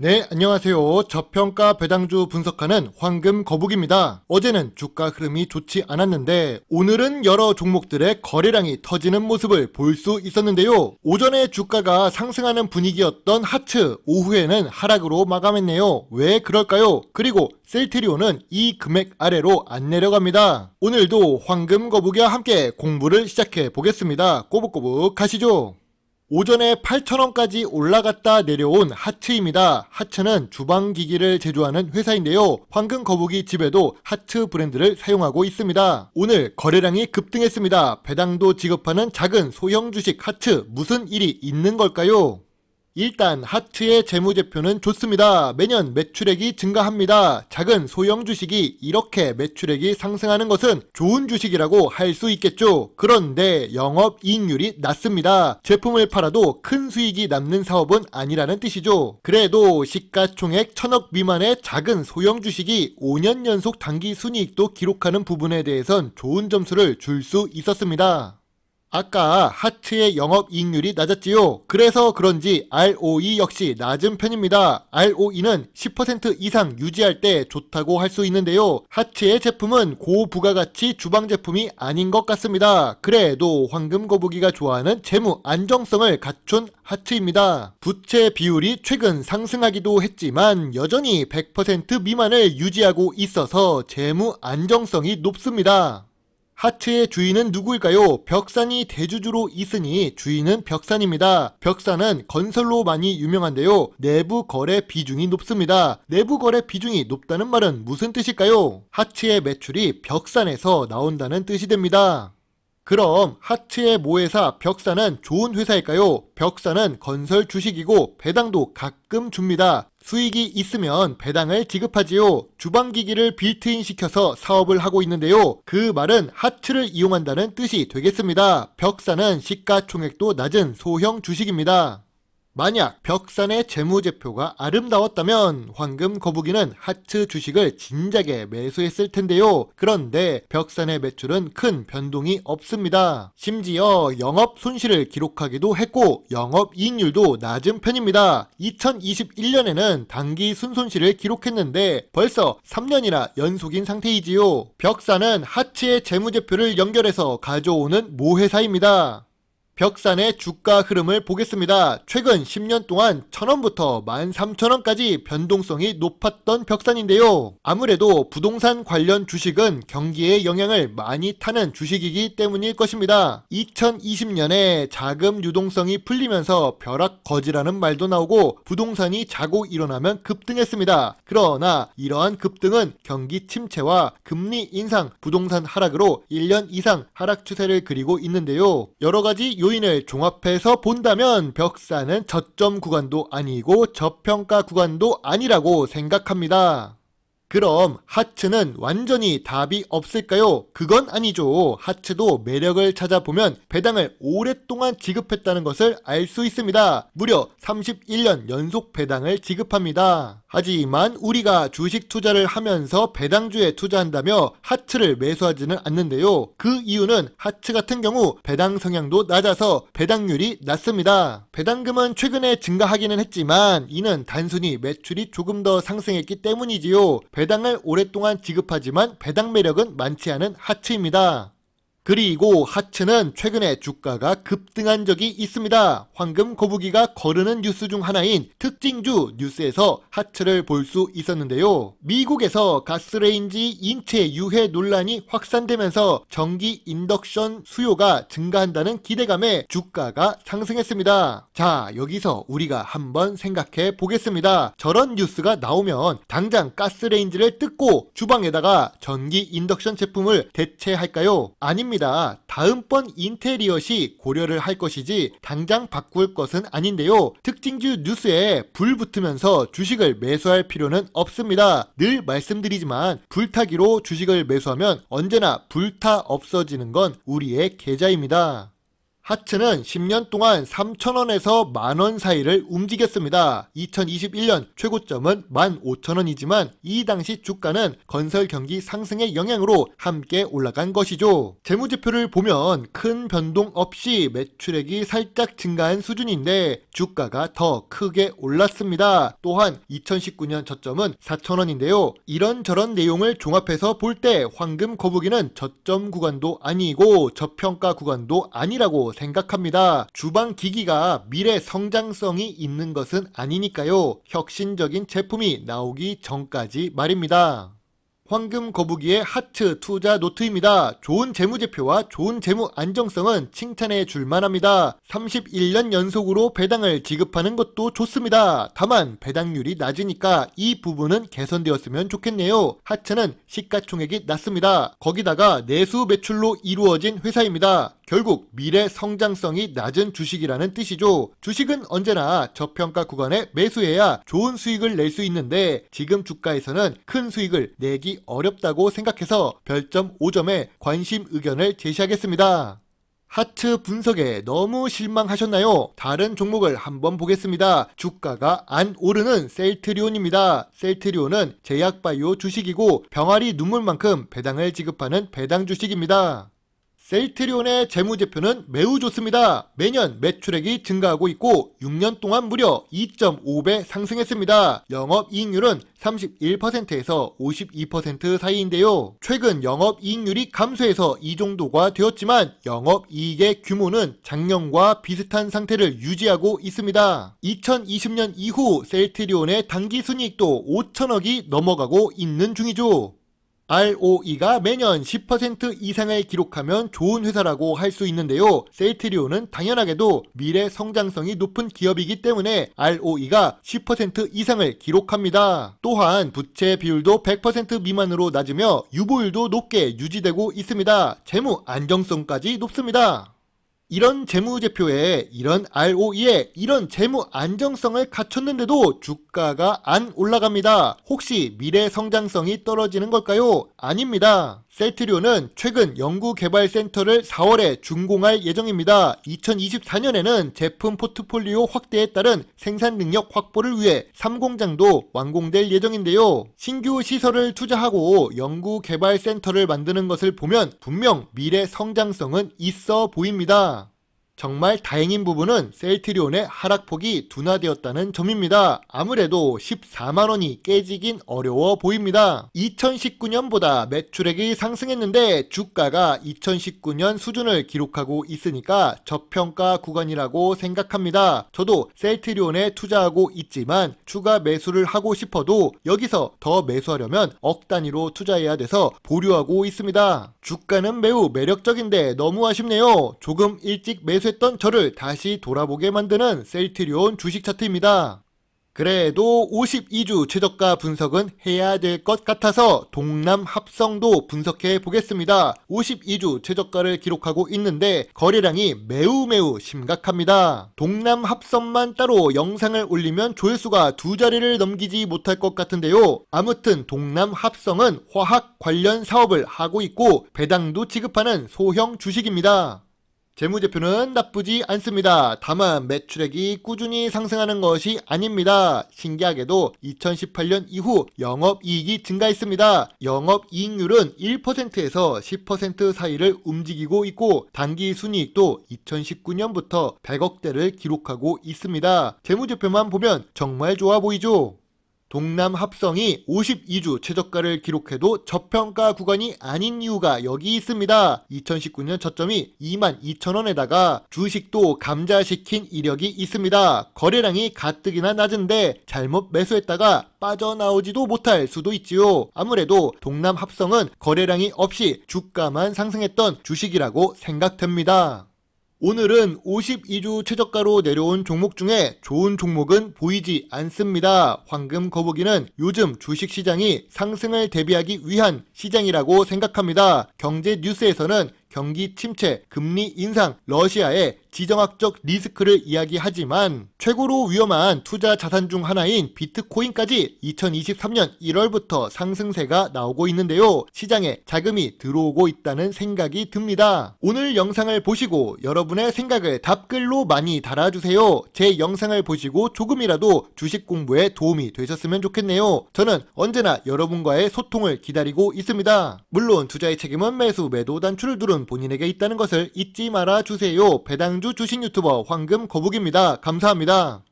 네, 안녕하세요. 저평가 배당주 분석하는 황금거북입니다. 어제는 주가 흐름이 좋지 않았는데 오늘은 여러 종목들의 거래량이 터지는 모습을 볼 수 있었는데요. 오전에 주가가 상승하는 분위기였던 하츠, 오후에는 하락으로 마감했네요. 왜 그럴까요? 그리고 셀트리온은 이 금액 아래로 안 내려갑니다. 오늘도 황금거북이와 함께 공부를 시작해 보겠습니다. 꼬북꼬북 가시죠. 오전에 8,000원까지 올라갔다 내려온 하츠입니다. 하츠는 주방기기를 제조하는 회사인데요. 황금거북이 집에도 하츠 브랜드를 사용하고 있습니다. 오늘 거래량이 급등했습니다. 배당도 지급하는 작은 소형 주식 하츠, 무슨 일이 있는 걸까요? 일단 하츠의 재무제표는 좋습니다. 매년 매출액이 증가합니다. 작은 소형 주식이 이렇게 매출액이 상승하는 것은 좋은 주식이라고 할 수 있겠죠. 그런데 영업이익률이 낮습니다. 제품을 팔아도 큰 수익이 남는 사업은 아니라는 뜻이죠. 그래도 시가총액 1,000억 미만의 작은 소형 주식이 5년 연속 당기 순이익도 기록하는 부분에 대해선 좋은 점수를 줄 수 있었습니다. 아까 하츠의 영업이익률이 낮았지요. 그래서 그런지 ROE 역시 낮은 편입니다. ROE는 10% 이상 유지할 때 좋다고 할 수 있는데요. 하츠의 제품은 고부가가치 주방제품이 아닌 것 같습니다. 그래도 황금거북이가 좋아하는 재무 안정성을 갖춘 하츠입니다. 부채 비율이 최근 상승하기도 했지만 여전히 100% 미만을 유지하고 있어서 재무 안정성이 높습니다. 하츠의 주인은 누구일까요? 벽산이 대주주로 있으니 주인은 벽산입니다. 벽산은 건설로 많이 유명한데요. 내부 거래 비중이 높습니다. 내부 거래 비중이 높다는 말은 무슨 뜻일까요? 하츠의 매출이 벽산에서 나온다는 뜻이 됩니다. 그럼 하츠의 모회사 벽산은 좋은 회사일까요? 벽산은 건설 주식이고 배당도 가끔 줍니다. 수익이 있으면 배당을 지급하지요. 주방기기를 빌트인 시켜서 사업을 하고 있는데요. 그 말은 하츠를 이용한다는 뜻이 되겠습니다. 벽산은 시가총액도 낮은 소형 주식입니다. 만약 벽산의 재무제표가 아름다웠다면 황금거북이는 하츠 주식을 진작에 매수했을 텐데요. 그런데 벽산의 매출은 큰 변동이 없습니다. 심지어 영업 손실을 기록하기도 했고 영업이익률도 낮은 편입니다. 2021년에는 당기 순손실을 기록했는데 벌써 3년이나 연속인 상태이지요. 벽산은 하츠의 재무제표를 연결해서 가져오는 모회사입니다. 벽산의 주가 흐름을 보겠습니다. 최근 10년 동안 1,000원부터 13,000원까지 변동성이 높았던 벽산인데요. 아무래도 부동산 관련 주식은 경기에 영향을 많이 타는 주식이기 때문일 것입니다. 2020년에 자금 유동성이 풀리면서 벼락거지라는 말도 나오고 부동산이 자고 일어나면 급등했습니다. 그러나 이러한 급등은 경기 침체와 금리 인상, 부동산 하락으로 1년 이상 하락 추세를 그리고 있는데요. 여러가지 요인을 종합해서 본다면 벽산은 저점 구간도 아니고 저평가 구간도 아니라고 생각합니다. 그럼 하츠는 완전히 답이 없을까요? 그건 아니죠. 하츠도 매력을 찾아보면 배당을 오랫동안 지급했다는 것을 알 수 있습니다. 무려 31년 연속 배당을 지급합니다. 하지만 우리가 주식 투자를 하면서 배당주에 투자한다며 하츠를 매수하지는 않는데요. 그 이유는 하츠 같은 경우 배당 성향도 낮아서 배당률이 낮습니다. 배당금은 최근에 증가하기는 했지만 이는 단순히 매출이 조금 더 상승했기 때문이지요. 배당을 오랫동안 지급하지만 배당 매력은 많지 않은 하츠입니다. 그리고 하츠는 최근에 주가가 급등한 적이 있습니다. 황금거북이가 거르는 뉴스 중 하나인 특징주 뉴스에서 하츠를 볼 수 있었는데요. 미국에서 가스레인지 인체 유해 논란이 확산되면서 전기 인덕션 수요가 증가한다는 기대감에 주가가 상승했습니다. 자, 여기서 우리가 한번 생각해 보겠습니다. 저런 뉴스가 나오면 당장 가스레인지를 뜯고 주방에다가 전기 인덕션 제품을 대체할까요? 아닙니다. 다음번 인테리어 시 고려를 할 것이지 당장 바꿀 것은 아닌데요. 특징주 뉴스에 불 붙으면서 주식을 매수할 필요는 없습니다. 늘 말씀드리지만 불타기로 주식을 매수하면 언제나 불타 없어지는 건 우리의 계좌입니다. 하츠는 10년 동안 3,000원에서 만원 사이를 움직였습니다. 2021년 최고점은 15,000원이지만 이 당시 주가는 건설 경기 상승의 영향으로 함께 올라간 것이죠. 재무제표를 보면 큰 변동 없이 매출액이 살짝 증가한 수준인데 주가가 더 크게 올랐습니다. 또한 2019년 저점은 4,000원인데요. 이런저런 내용을 종합해서 볼 때 황금 거북이는 저점 구간도 아니고 저평가 구간도 아니라고 생각합니다. 주방 기기가 미래 성장성이 있는 것은 아니니까요. 혁신적인 제품이 나오기 전까지 말입니다. 황금 거북이의 하츠 투자 노트입니다. 좋은 재무제표와 좋은 재무 안정성은 칭찬해 줄만합니다. 31년 연속으로 배당을 지급하는 것도 좋습니다. 다만 배당률이 낮으니까 이 부분은 개선되었으면 좋겠네요. 하츠는 시가총액이 낮습니다. 거기다가 내수 매출로 이루어진 회사입니다. 결국 미래 성장성이 낮은 주식이라는 뜻이죠. 주식은 언제나 저평가 구간에 매수해야 좋은 수익을 낼 수 있는데 지금 주가에서는 큰 수익을 내기 어렵다고 생각해서 별점 5점에 관심 의견을 제시하겠습니다. 하츠 분석에 너무 실망하셨나요? 다른 종목을 한번 보겠습니다. 주가가 안 오르는 셀트리온입니다. 셀트리온은 제약바이오 주식이고 병아리 눈물만큼 배당을 지급하는 배당 주식입니다. 셀트리온의 재무제표는 매우 좋습니다. 매년 매출액이 증가하고 있고 6년 동안 무려 2.5배 상승했습니다. 영업이익률은 31%에서 52% 사이인데요. 최근 영업이익률이 감소해서 이 정도가 되었지만 영업이익의 규모는 작년과 비슷한 상태를 유지하고 있습니다. 2020년 이후 셀트리온의 당기순이익도 5천억이 넘어가고 있는 중이죠. ROE가 매년 10% 이상을 기록하면 좋은 회사라고 할 수 있는데요. 셀트리온은 당연하게도 미래 성장성이 높은 기업이기 때문에 ROE가 10% 이상을 기록합니다. 또한 부채 비율도 100% 미만으로 낮으며 유보율도 높게 유지되고 있습니다. 재무 안정성까지 높습니다. 이런 재무제표에 이런 ROE에 이런 재무 안정성을 갖췄는데도 주가가 안 올라갑니다. 혹시 미래 성장성이 떨어지는 걸까요? 아닙니다. 셀트리온은 최근 연구개발센터를 4월에 준공할 예정입니다. 2024년에는 제품 포트폴리오 확대에 따른 생산 능력 확보를 위해 3공장도 완공될 예정인데요. 신규 시설을 투자하고 연구개발센터를 만드는 것을 보면 분명 미래 성장성은 있어 보입니다. 정말 다행인 부분은 셀트리온의 하락폭이 둔화되었다는 점입니다. 아무래도 14만원이 깨지긴 어려워 보입니다. 2019년보다 매출액이 상승했는데 주가가 2019년 수준을 기록하고 있으니까 저평가 구간이라고 생각합니다. 저도 셀트리온에 투자하고 있지만 추가 매수를 하고 싶어도 여기서 더 매수하려면 억 단위로 투자해야 돼서 보류하고 있습니다. 주가는 매우 매력적인데 너무 아쉽네요. 조금 일찍 매수했던 저를 다시 돌아보게 만드는 셀트리온 주식 차트입니다. 그래도 52주 최저가 분석은 해야 될 것 같아서 동남 합성도 분석해 보겠습니다. 52주 최저가를 기록하고 있는데 거래량이 매우 심각합니다. 동남 합성만 따로 영상을 올리면 조회수가 2자리를 넘기지 못할 것 같은데요. 아무튼 동남 합성은 화학 관련 사업을 하고 있고 배당도 지급하는 소형 주식입니다. 재무제표는 나쁘지 않습니다. 다만 매출액이 꾸준히 상승하는 것이 아닙니다. 신기하게도 2018년 이후 영업이익이 증가했습니다. 영업이익률은 1%에서 10% 사이를 움직이고 있고 당기순이익도 2019년부터 100억대를 기록하고 있습니다. 재무제표만 보면 정말 좋아 보이죠? 동남 합성이 52주 최저가를 기록해도 저평가 구간이 아닌 이유가 여기 있습니다. 2019년 저점이 22,000원에다가 주식도 감자시킨 이력이 있습니다. 거래량이 가뜩이나 낮은데 잘못 매수했다가 빠져나오지도 못할 수도 있지요. 아무래도 동남 합성은 거래량이 없이 주가만 상승했던 주식이라고 생각됩니다. 오늘은 52주 최저가로 내려온 종목 중에 좋은 종목은 보이지 않습니다. 황금 거북이는 요즘 주식시장이 상승을 대비하기 위한 시장이라고 생각합니다. 경제 뉴스에서는 경기 침체, 금리 인상, 러시아의 지정학적 리스크를 이야기하지만 최고로 위험한 투자 자산 중 하나인 비트코인까지 2023년 1월부터 상승세가 나오고 있는데요. 시장에 자금이 들어오고 있다는 생각이 듭니다. 오늘 영상을 보시고 여러분의 생각을 답글로 많이 달아주세요. 제 영상을 보시고 조금이라도 주식 공부에 도움이 되셨으면 좋겠네요. 저는 언제나 여러분과의 소통을 기다리고 있습니다. 물론 투자의 책임은 매수, 매도, 단추를 두른 본인에게 있다는 것을 잊지 말아주세요. 배당주 주식 유튜버 황금 거북입니다. 감사합니다.